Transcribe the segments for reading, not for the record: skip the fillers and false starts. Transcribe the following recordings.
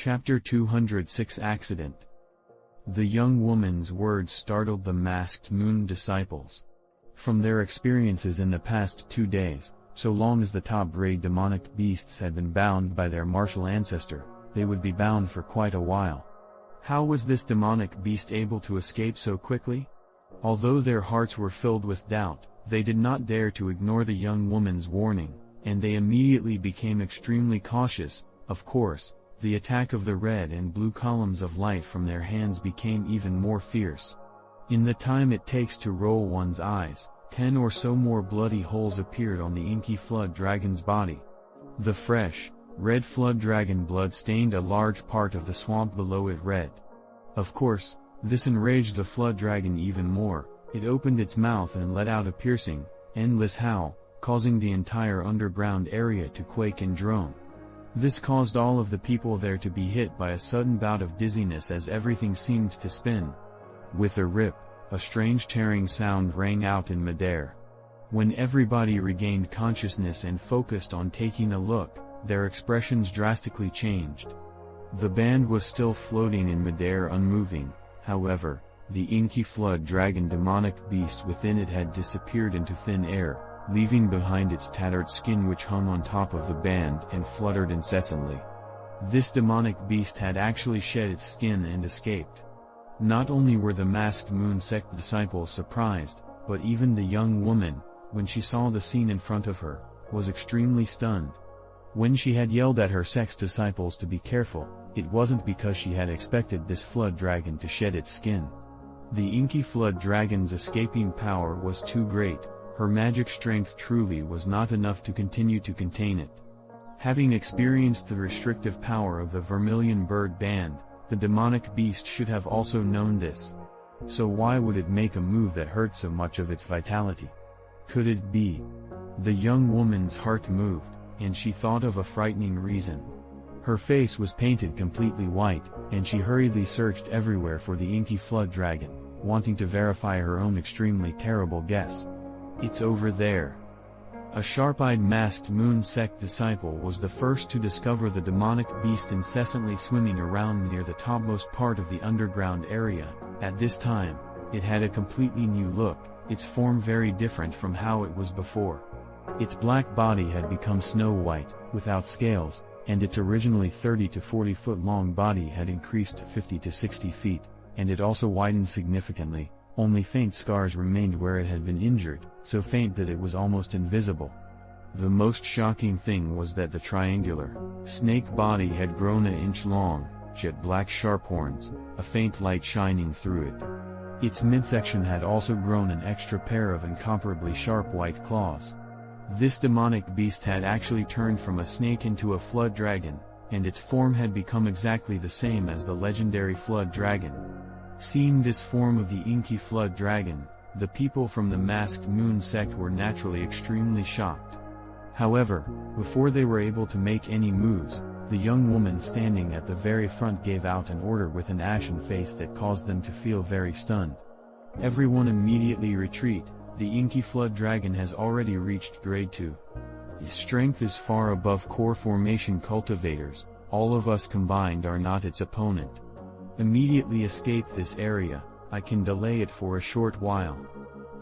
Chapter 206 Accident. The young woman's words startled the masked moon disciples. From their experiences in the past 2 days, so long as the top-grade demonic beasts had been bound by their martial ancestor, they would be bound for quite a while. How was this demonic beast able to escape so quickly? Although their hearts were filled with doubt, they did not dare to ignore the young woman's warning, and they immediately became extremely cautious. Of course, the attack of the red and blue columns of light from their hands became even more fierce. In the time it takes to roll one's eyes, 10 or so more bloody holes appeared on the inky flood dragon's body. The fresh, red flood dragon blood stained a large part of the swamp below it red. Of course, this enraged the flood dragon even more. It opened its mouth and let out a piercing, endless howl, causing the entire underground area to quake and drone. This caused all of the people there to be hit by a sudden bout of dizziness as everything seemed to spin. With a rip, a strange tearing sound rang out in midair. When everybody regained consciousness and focused on taking a look, their expressions drastically changed. The band was still floating in midair unmoving, however, the inky flood dragon demonic beast within it had disappeared into thin air, leaving behind its tattered skin which hung on top of the band and fluttered incessantly. This demonic beast had actually shed its skin and escaped. Not only were the masked moon sect disciples surprised, but even the young woman, when she saw the scene in front of her, was extremely stunned. When she had yelled at her sect's disciples to be careful, it wasn't because she had expected this flood dragon to shed its skin. The inky flood dragon's escaping power was too great. Her magic strength truly was not enough to continue to contain it. Having experienced the restrictive power of the Vermilion Bird Band, the demonic beast should have also known this. So why would it make a move that hurt so much of its vitality? Could it be? The young woman's heart moved, and she thought of a frightening reason. Her face was painted completely white, and she hurriedly searched everywhere for the inky flood dragon, wanting to verify her own extremely terrible guess. It's over there. A sharp-eyed masked moon sect disciple was the first to discover the demonic beast incessantly swimming around near the topmost part of the underground area. At this time, it had a completely new look, its form very different from how it was before. Its black body had become snow white, without scales, and its originally 30 to 40 foot long body had increased to 50 to 60 feet, and it also widened significantly. Only faint scars remained where it had been injured, so faint that it was almost invisible. The most shocking thing was that the triangular, snake body had grown an inch long, jet black sharp horns, a faint light shining through it. Its midsection had also grown an extra pair of incomparably sharp white claws. This demonic beast had actually turned from a snake into a flood dragon, and its form had become exactly the same as the legendary flood dragon. Seeing this form of the inky flood dragon, the people from the masked moon sect were naturally extremely shocked. However, before they were able to make any moves, the young woman standing at the very front gave out an order with an ashen face that caused them to feel very stunned. Everyone immediately retreat, the inky flood dragon has already reached grade 2. Its strength is far above core formation cultivators, all of us combined are not its opponent. Immediately escape this area, I can delay it for a short while.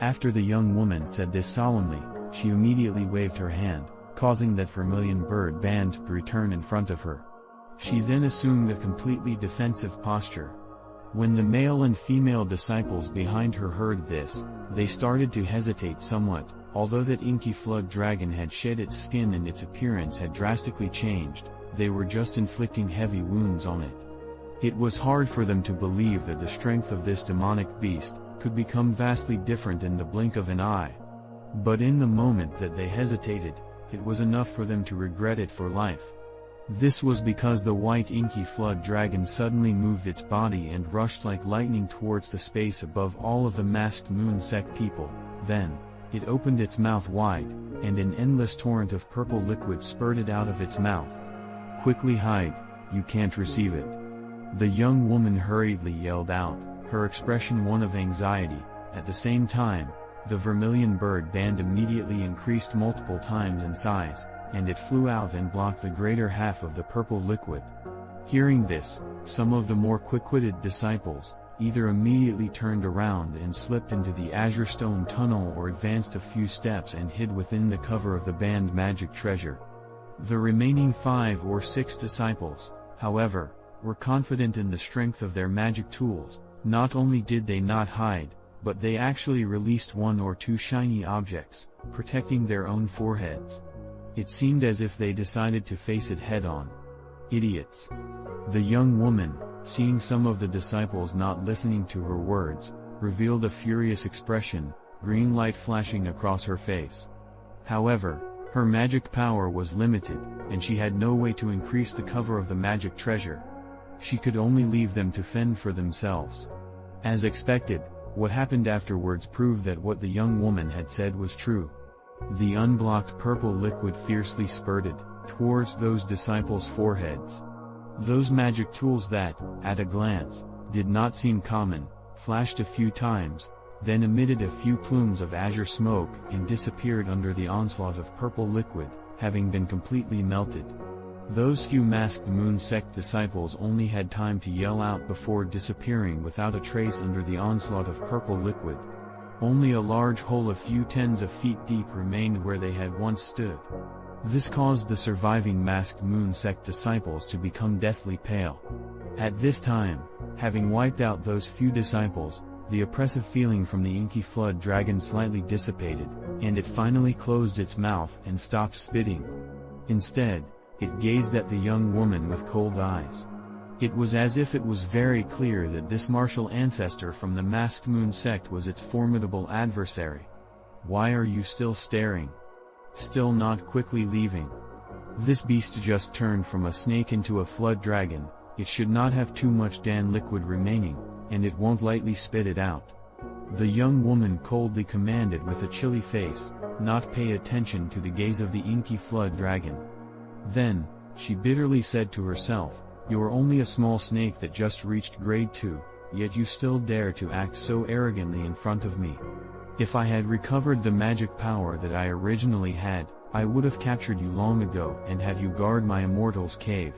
After the young woman said this solemnly, she immediately waved her hand, causing that Vermilion Bird Band to return in front of her. She then assumed a completely defensive posture. When the male and female disciples behind her heard this, they started to hesitate somewhat. Although that inky flood dragon had shed its skin and its appearance had drastically changed, they were just inflicting heavy wounds on it. It was hard for them to believe that the strength of this demonic beast could become vastly different in the blink of an eye. But in the moment that they hesitated, it was enough for them to regret it for life. This was because the white inky flood dragon suddenly moved its body and rushed like lightning towards the space above all of the masked moon sect people. Then, it opened its mouth wide, and an endless torrent of purple liquid spurted out of its mouth. "Quickly hide, you can't receive it." The young woman hurriedly yelled out, her expression one of anxiety. At the same time, the Vermilion Bird Band immediately increased multiple times in size, and it flew out and blocked the greater half of the purple liquid. Hearing this, some of the more quick-witted disciples either immediately turned around and slipped into the azure stone tunnel or advanced a few steps and hid within the cover of the banned magic treasure. The remaining 5 or 6 disciples, however, were confident in the strength of their magic tools. Not only did they not hide, but they actually released 1 or 2 shiny objects, protecting their own foreheads. It seemed as if they decided to face it head-on. Idiots. The young woman, seeing some of the disciples not listening to her words, revealed a furious expression, green light flashing across her face. However, her magic power was limited, and she had no way to increase the cover of the magic treasure. She could only leave them to fend for themselves. As expected, what happened afterwards proved that what the young woman had said was true. The unblocked purple liquid fiercely spurted towards those disciples' foreheads. Those magic tools that, at a glance, did not seem common, flashed a few times, then emitted a few plumes of azure smoke and disappeared under the onslaught of purple liquid, having been completely melted. Those few masked moon sect disciples only had time to yell out before disappearing without a trace under the onslaught of purple liquid. Only a large hole a few tens of feet deep remained where they had once stood. This caused the surviving masked moon sect disciples to become deathly pale. At this time, having wiped out those few disciples, the oppressive feeling from the inky flood dragon slightly dissipated, and it finally closed its mouth and stopped spitting. Instead, it gazed at the young woman with cold eyes. It was as if it was very clear that this martial ancestor from the masked moon sect was its formidable adversary. "Why are you still staring? Still not quickly leaving? This beast just turned from a snake into a flood dragon. It should not have too much Dan liquid remaining, and it won't lightly spit it out." The young woman coldly commanded with a chilly face, not pay attention to the gaze of the inky flood dragon. Then, she bitterly said to herself, "You're only a small snake that just reached grade 2, yet you still dare to act so arrogantly in front of me. If I had recovered the magic power that I originally had, I would have captured you long ago and have you guard my immortal's cave."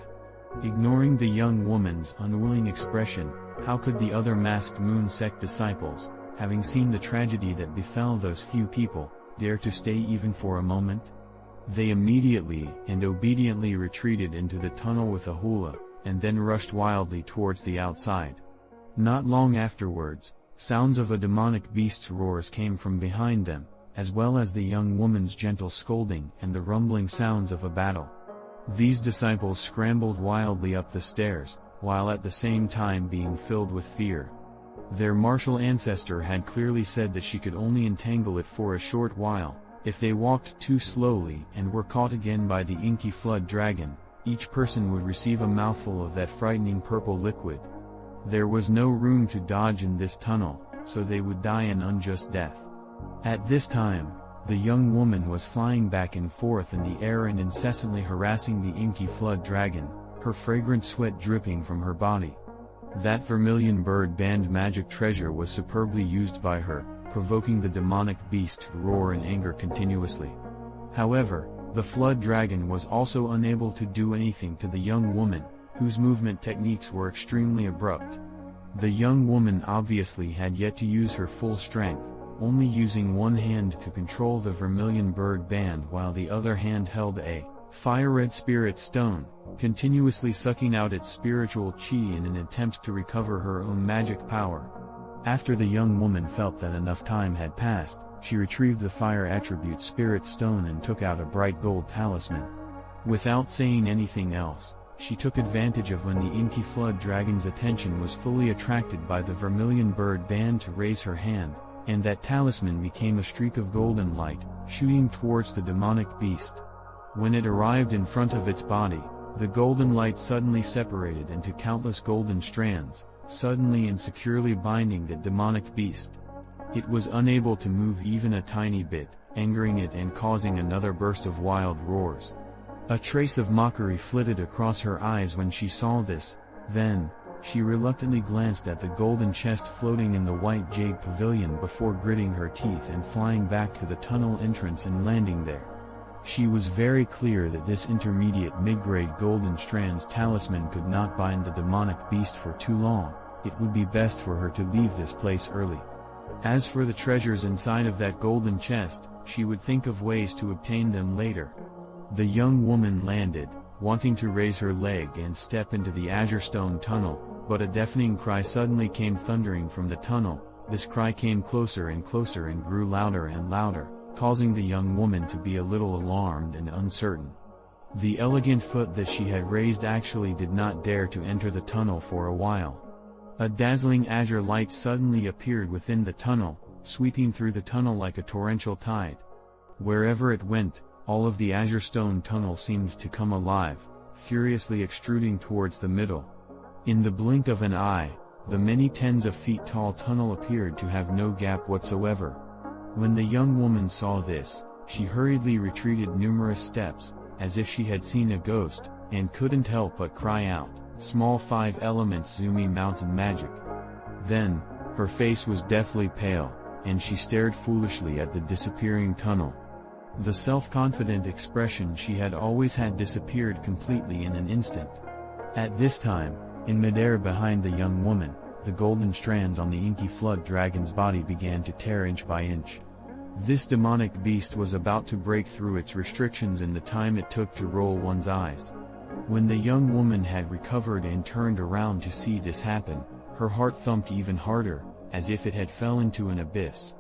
Ignoring the young woman's unwilling expression, how could the other masked moon sect disciples, having seen the tragedy that befell those few people, dare to stay even for a moment? They immediately and obediently retreated into the tunnel with a hula, and then rushed wildly towards the outside. Not long afterwards, sounds of a demonic beast's roars came from behind them, as well as the young woman's gentle scolding and the rumbling sounds of a battle. These disciples scrambled wildly up the stairs, while at the same time being filled with fear. Their martial ancestor had clearly said that she could only entangle it for a short while. If they walked too slowly and were caught again by the inky flood dragon, each person would receive a mouthful of that frightening purple liquid. There was no room to dodge in this tunnel, so they would die an unjust death. At this time, the young woman was flying back and forth in the air and incessantly harassing the inky flood dragon, her fragrant sweat dripping from her body. That vermilion bird band magic treasure was superbly used by her, provoking the demonic beast to roar in anger continuously. However, the flood dragon was also unable to do anything to the young woman, whose movement techniques were extremely abrupt. The young woman obviously had yet to use her full strength, only using one hand to control the vermilion bird band while the other hand held a fire-red spirit stone, continuously sucking out its spiritual chi in an attempt to recover her own magic power. After the young woman felt that enough time had passed, she retrieved the fire attribute spirit stone and took out a bright gold talisman. Without saying anything else, she took advantage of when the inky flood dragon's attention was fully attracted by the vermilion bird band to raise her hand, and that talisman became a streak of golden light, shooting towards the demonic beast. When it arrived in front of its body, the golden light suddenly separated into countless golden strands, suddenly and securely binding the demonic beast. It was unable to move even a tiny bit, angering it and causing another burst of wild roars. A trace of mockery flitted across her eyes when she saw this, then, she reluctantly glanced at the golden chest floating in the white jade pavilion before gritting her teeth and flying back to the tunnel entrance and landing there. She was very clear that this intermediate mid-grade golden strands talisman could not bind the demonic beast for too long. It would be best for her to leave this place early. As for the treasures inside of that golden chest, she would think of ways to obtain them later. The young woman landed, wanting to raise her leg and step into the azure stone tunnel, but a deafening cry suddenly came thundering from the tunnel. This cry came closer and closer and grew louder and louder, causing the young woman to be a little alarmed and uncertain. The elegant foot that she had raised actually did not dare to enter the tunnel for a while. A dazzling azure light suddenly appeared within the tunnel, sweeping through the tunnel like a torrential tide. Wherever it went, all of the azure stone tunnel seemed to come alive, furiously extruding towards the middle. In the blink of an eye, the many tens of feet tall tunnel appeared to have no gap whatsoever. When the young woman saw this, she hurriedly retreated numerous steps, as if she had seen a ghost, and couldn't help but cry out, "Small 5 elements Zumi mountain magic." Then, her face was deathly pale, and she stared foolishly at the disappearing tunnel. The self-confident expression she had always had disappeared completely in an instant. At this time, in midair behind the young woman, the golden strands on the inky flood dragon's body began to tear inch by inch. This demonic beast was about to break through its restrictions in the time it took to roll one's eyes. When the young woman had recovered and turned around to see this happen, her heart thumped even harder, as if it had fell into an abyss.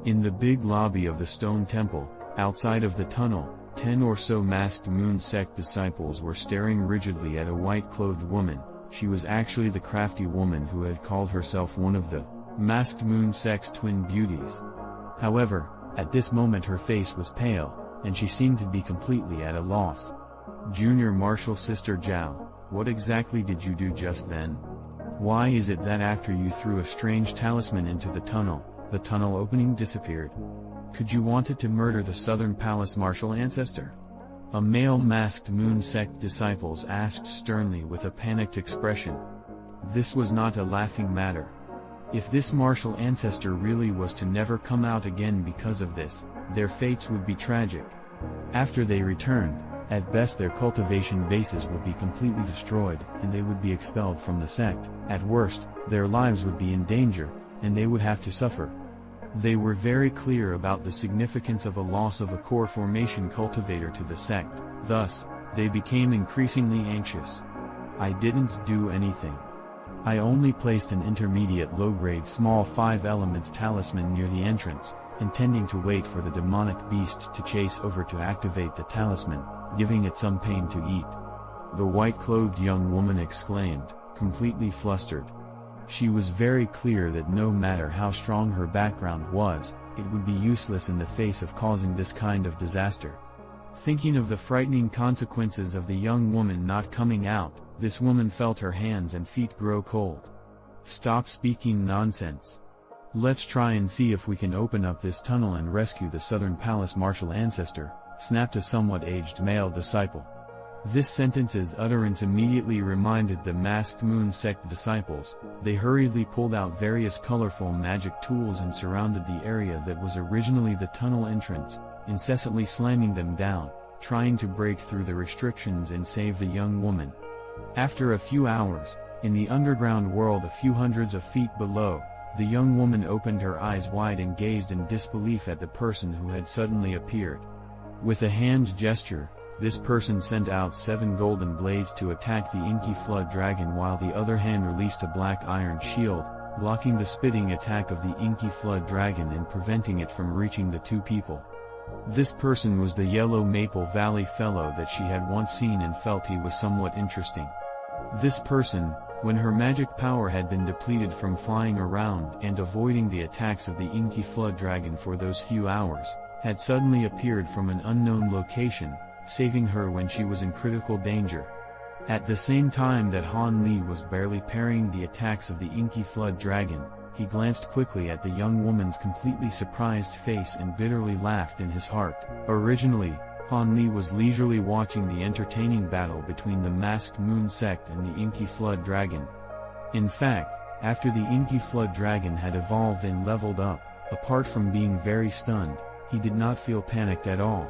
In the big lobby of the stone temple, outside of the tunnel, 10 or so masked moon sect disciples were staring rigidly at a white-clothed woman. She was actually the crafty woman who had called herself one of the masked moon sect's twin beauties. However, at this moment her face was pale, and she seemed to be completely at a loss. "Junior Martial Sister Zhao, what exactly did you do just then? Why is it that after you threw a strange talisman into the tunnel opening disappeared? Could you wanted to murder the Southern Palace martial ancestor?" A male masked moon sect disciples asked sternly with a panicked expression. This was not a laughing matter. If this martial ancestor really was to never come out again because of this, their fates would be tragic. After they returned, at best their cultivation bases would be completely destroyed and they would be expelled from the sect. At worst, their lives would be in danger, and they would have to suffer. They were very clear about the significance of a loss of a core formation cultivator to the sect, thus, they became increasingly anxious. "I didn't do anything. I only placed an intermediate low-grade small 5 elements talisman near the entrance, intending to wait for the demonic beast to chase over to activate the talisman, giving it some pain to eat," the white-clothed young woman exclaimed, completely flustered. She was very clear that no matter how strong her background was, it would be useless in the face of causing this kind of disaster. Thinking of the frightening consequences of the young woman not coming out, this woman felt her hands and feet grow cold. "Stop speaking nonsense. Let's try and see if we can open up this tunnel and rescue the Southern Palace martial ancestor," snapped a somewhat aged male disciple. This sentence's utterance immediately reminded the masked moon sect disciples. They hurriedly pulled out various colorful magic tools and surrounded the area that was originally the tunnel entrance, incessantly slamming them down, trying to break through the restrictions and save the young woman. After a few hours, in the underground world a few hundreds of feet below, the young woman opened her eyes wide and gazed in disbelief at the person who had suddenly appeared. With a hand gesture, this person sent out 7 golden blades to attack the inky flood dragon, while the other hand released a black iron shield, blocking the spitting attack of the inky flood dragon and preventing it from reaching the two people. This person was the yellow Maple Valley fellow that she had once seen and felt he was somewhat interesting. This person, when her magic power had been depleted from flying around and avoiding the attacks of the inky flood dragon for those few hours, had suddenly appeared from an unknown location, saving her when she was in critical danger. At the same time that Han Li was barely parrying the attacks of the inky flood dragon, he glanced quickly at the young woman's completely surprised face and bitterly laughed in his heart. Originally, Han Li was leisurely watching the entertaining battle between the masked moon sect and the inky flood dragon. In fact, after the inky flood dragon had evolved and leveled up, apart from being very stunned, he did not feel panicked at all.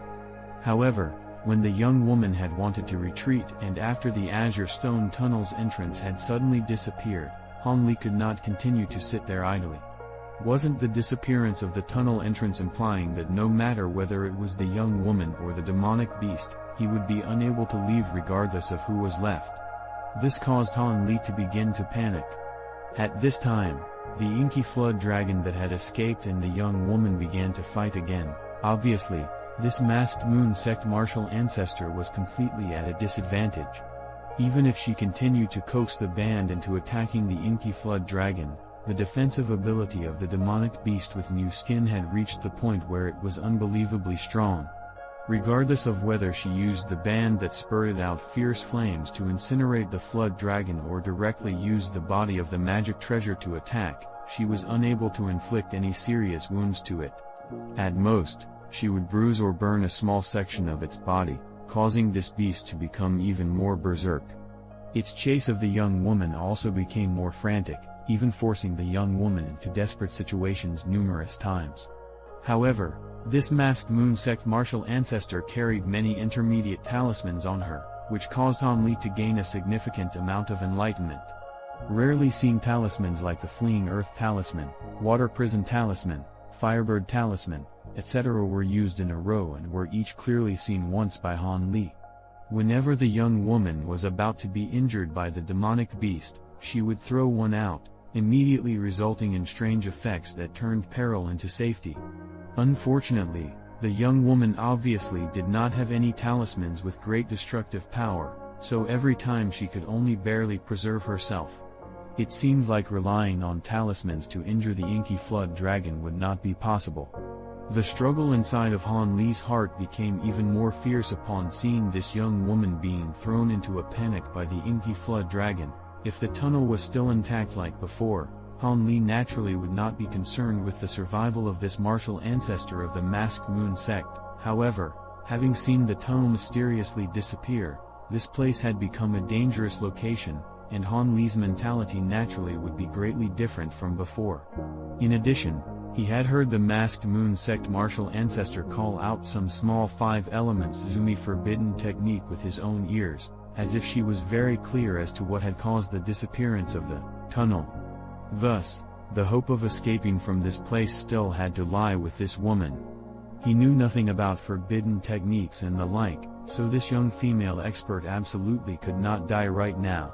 However, when the young woman had wanted to retreat and after the azure stone tunnel's entrance had suddenly disappeared, Han Li could not continue to sit there idly. Wasn't the disappearance of the tunnel entrance implying that no matter whether it was the young woman or the demonic beast, he would be unable to leave regardless of who was left? This caused Han Li to begin to panic. At this time, the inky flood dragon that had escaped and the young woman began to fight again. Obviously, this masked moon sect martial ancestor was completely at a disadvantage. Even if she continued to coax the band into attacking the inky flood dragon, the defensive ability of the demonic beast with new skin had reached the point where it was unbelievably strong. Regardless of whether she used the band that spurted out fierce flames to incinerate the flood dragon or directly used the body of the magic treasure to attack, she was unable to inflict any serious wounds to it. At most, she would bruise or burn a small section of its body, causing this beast to become even more berserk. Its chase of the young woman also became more frantic, even forcing the young woman into desperate situations numerous times. However, this masked moon sect martial ancestor carried many intermediate talismans on her, which caused Han Li to gain a significant amount of enlightenment. Rarely seen talismans like the Fleeing Earth Talisman, Water Prison Talisman, Firebird Talisman, etc. were used in a row and were each clearly seen once by Han Li. Whenever the young woman was about to be injured by the demonic beast, she would throw one out, immediately resulting in strange effects that turned peril into safety. Unfortunately, the young woman obviously did not have any talismans with great destructive power, so every time she could only barely preserve herself. It seemed like relying on talismans to injure the inky flood dragon would not be possible. The struggle inside of Han Li's heart became even more fierce upon seeing this young woman being thrown into a panic by the inky flood dragon. If the tunnel was still intact like before, Han Li naturally would not be concerned with the survival of this martial ancestor of the masked moon sect. However, having seen the tunnel mysteriously disappear, this place had become a dangerous location, and Han Li's mentality naturally would be greatly different from before. In addition, he had heard the masked moon sect martial ancestor call out some small 5 elements Zumi forbidden technique with his own ears, as if she was very clear as to what had caused the disappearance of the tunnel. Thus, the hope of escaping from this place still had to lie with this woman. He knew nothing about forbidden techniques and the like, so this young female expert absolutely could not die right now.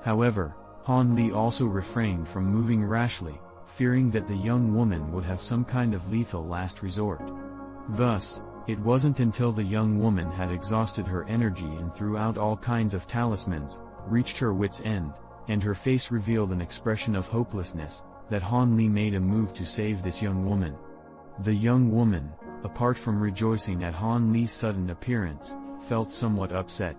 However, Han Li also refrained from moving rashly, fearing that the young woman would have some kind of lethal last resort. Thus, it wasn't until the young woman had exhausted her energy and threw out all kinds of talismans, reached her wit's end, and her face revealed an expression of hopelessness, that Han Li made a move to save this young woman. The young woman, apart from rejoicing at Han Li's sudden appearance, felt somewhat upset.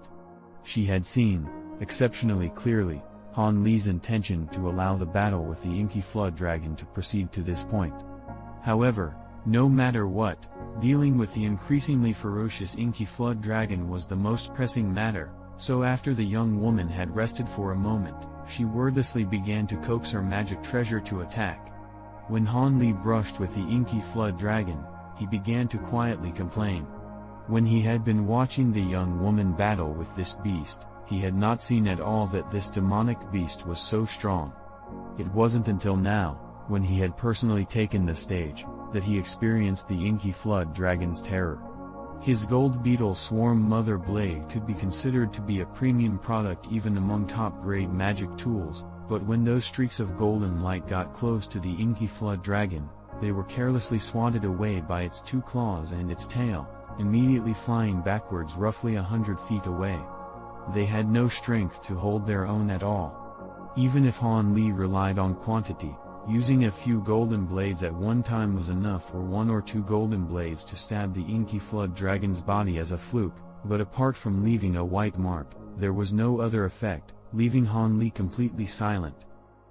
She had seen, exceptionally clearly, Han Li's intention to allow the battle with the inky flood dragon to proceed to this point. However, no matter what, dealing with the increasingly ferocious inky flood dragon was the most pressing matter, so after the young woman had rested for a moment, she wordlessly began to coax her magic treasure to attack. When Han Li brushed with the inky flood dragon, he began to quietly complain. When he had been watching the young woman battle with this beast, he had not seen at all that this demonic beast was so strong. It wasn't until now, when he had personally taken the stage, that he experienced the inky flood dragon's terror. His gold beetle swarm mother blade could be considered to be a premium product even among top-grade magic tools, but when those streaks of golden light got close to the inky flood dragon, they were carelessly swatted away by its 2 claws and its tail, immediately flying backwards roughly 100 feet away. They had no strength to hold their own at all. Even if Han Li relied on quantity, using a few golden blades at one time was enough for 1 or 2 golden blades to stab the inky flood dragon's body as a fluke, but apart from leaving a white mark, there was no other effect, leaving Han Li completely silent.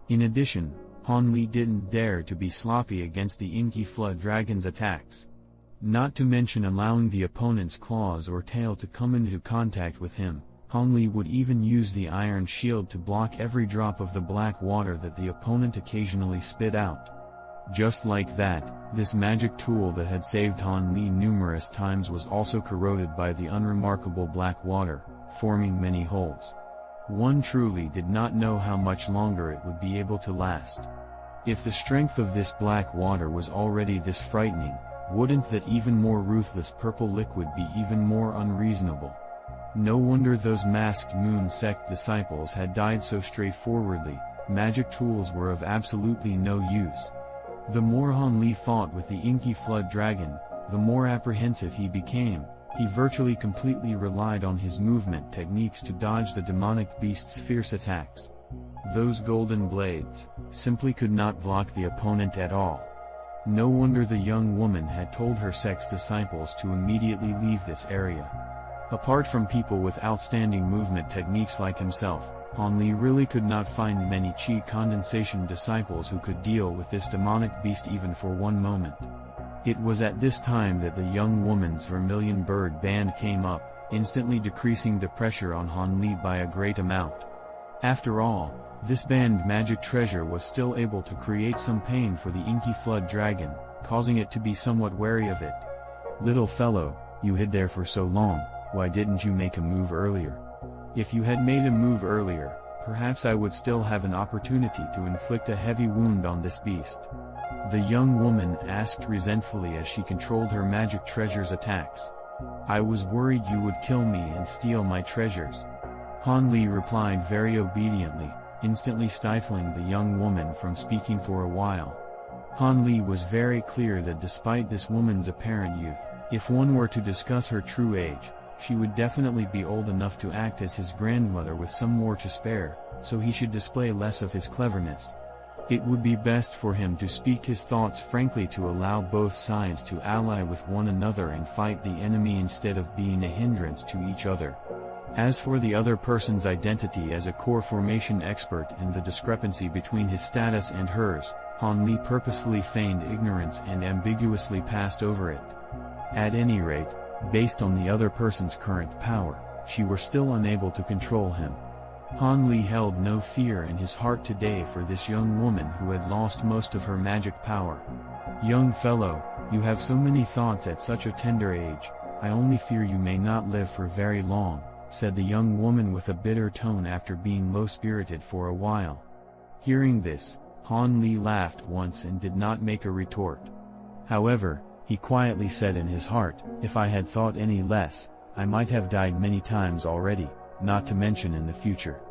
In addition, Han Li didn't dare to be sloppy against the inky flood dragon's attacks. Not to mention allowing the opponent's claws or tail to come into contact with him, Han Li would even use the iron shield to block every drop of the black water that the opponent occasionally spit out. Just like that, this magic tool that had saved Han Li numerous times was also corroded by the unremarkable black water, forming many holes. One truly did not know how much longer it would be able to last. If the strength of this black water was already this frightening, wouldn't that even more ruthless purple liquid be even more unreasonable? No wonder those masked moon sect disciples had died so straightforwardly. Magic tools were of absolutely no use. The more Han Li fought with the inky flood dragon, the more apprehensive he became. He virtually completely relied on his movement techniques to dodge the demonic beast's fierce attacks. Those golden blades simply could not block the opponent at all. No wonder the young woman had told her sect's disciples to immediately leave this area. Apart from people with outstanding movement techniques like himself, Han Li really could not find many chi condensation disciples who could deal with this demonic beast even for one moment. It was at this time that the young woman's vermilion bird band came up, instantly decreasing the pressure on Han Li by a great amount. After all, this band magic treasure was still able to create some pain for the inky flood dragon, causing it to be somewhat wary of it. "Little fellow, you hid there for so long, why didn't you make a move earlier? If you had made a move earlier, perhaps I would still have an opportunity to inflict a heavy wound on this beast," the young woman asked resentfully as she controlled her magic treasure's attacks. "I was worried you would kill me and steal my treasures." Han Li replied very obediently, instantly stifling the young woman from speaking for a while. Han Li was very clear that despite this woman's apparent youth, if one were to discuss her true age, she would definitely be old enough to act as his grandmother with some more to spare, so he should display less of his cleverness. It would be best for him to speak his thoughts frankly to allow both sides to ally with one another and fight the enemy instead of being a hindrance to each other. As for the other person's identity as a core formation expert and the discrepancy between his status and hers, Han Li purposefully feigned ignorance and ambiguously passed over it. At any rate, based on the other person's current power, she were still unable to control him. Han Li held no fear in his heart today for this young woman who had lost most of her magic power. "Young fellow, you have so many thoughts at such a tender age, I only fear you may not live for very long," said the young woman with a bitter tone after being low-spirited for a while. Hearing this, Han Li laughed once and did not make a retort. However, he quietly said in his heart, "If I had thought any less, I might have died many times already, not to mention in the future."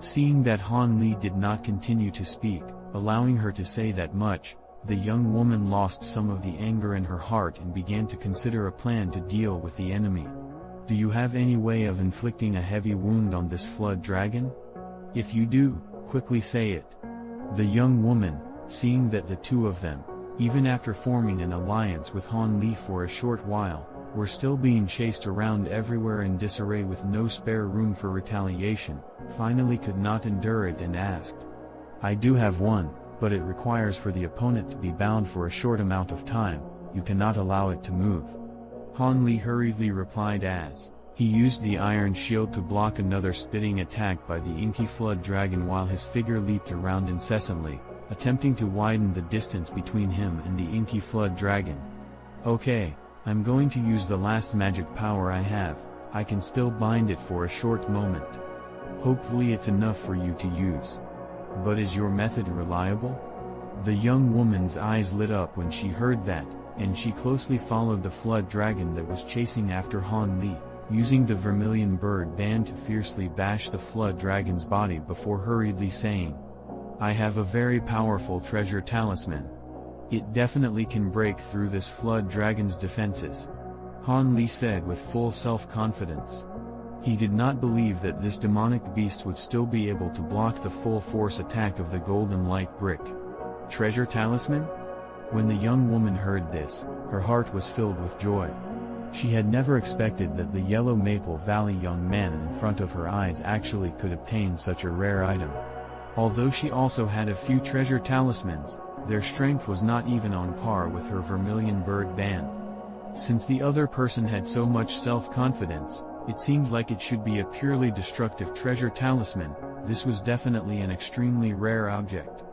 Seeing that Han Li did not continue to speak, allowing her to say that much, the young woman lost some of the anger in her heart and began to consider a plan to deal with the enemy. "Do you have any way of inflicting a heavy wound on this flood dragon? If you do, quickly say it." The young woman, seeing that the two of them, even after forming an alliance with Han Li for a short while, were still being chased around everywhere in disarray with no spare room for retaliation, finally could not endure it and asked, "I do have one, but it requires for the opponent to be bound for a short amount of time. You cannot allow it to move." Han Li hurriedly replied as he used the iron shield to block another spitting attack by the inky flood dragon while his figure leaped around incessantly, attempting to widen the distance between him and the inky flood dragon. "Okay, I'm going to use the last magic power I have. I can still bind it for a short moment. Hopefully it's enough for you to use. But is your method reliable?" The young woman's eyes lit up when she heard that, and she closely followed the flood dragon that was chasing after Han Li, using the vermilion bird band to fiercely bash the flood dragon's body before hurriedly saying, "I have a very powerful treasure talisman. It definitely can break through this flood dragon's defenses," Han Li said with full self-confidence. He did not believe that this demonic beast would still be able to block the full force attack of the golden light brick. Treasure talisman? When the young woman heard this, her heart was filled with joy. She had never expected that the Yellow Maple Valley young man in front of her eyes actually could obtain such a rare item. Although she also had a few treasure talismans, their strength was not even on par with her vermilion bird band. Since the other person had so much self-confidence, it seemed like it should be a purely destructive treasure talisman. This was definitely an extremely rare object.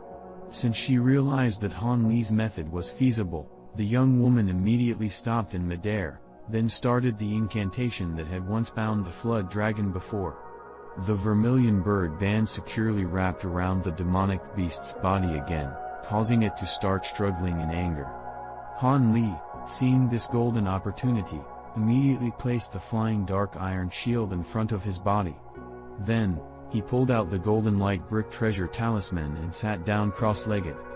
Since she realized that Han Li's method was feasible, the young woman immediately stopped in midair, then started the incantation that had once bound the flood dragon before. The vermilion bird band securely wrapped around the demonic beast's body again, causing it to start struggling in anger. Han Li, seeing this golden opportunity, immediately placed the flying dark iron shield in front of his body. Then, he pulled out the golden light brick treasure talisman and sat down cross-legged.